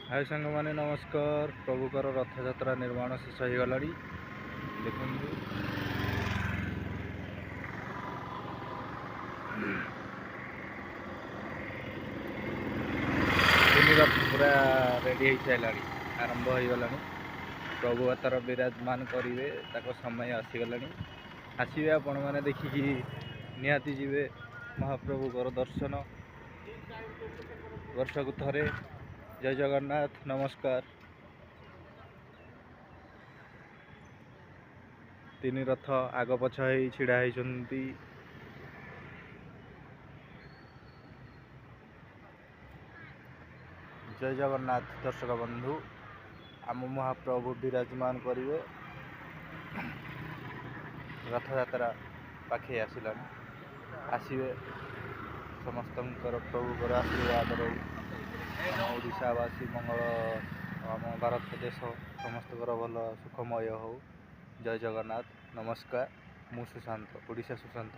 हाय सांग माने नमस्कार। प्रभुकर रथयात्रा निर्माण शेष हो गला। देखु रथ पूरा रेडी हो सारा आरंभ हो गला। प्रभु तार विराजमान करेंगे समय आसीगला। आसवे आपण मैंने देखिकी निहाती जीवे महाप्रभुकर दर्शन वर्ष को थरे। जय जगन्नाथ नमस्कार। तीन रथ आग पछ हो छिड़ा होती। जय जगन्नाथ दर्शक बंधु, आम महाप्रभु विराजमान करेंगे। रथयात्रा पाखे आसला। आसवे समस्त प्रभुकर आशीर्वाद रो ओडिशावासी मंगल आम भारत देश समस्त भल सुखमय हो। जय जगन्नाथ नमस्कार। मु सुशांत, ओडिशा सुशांत।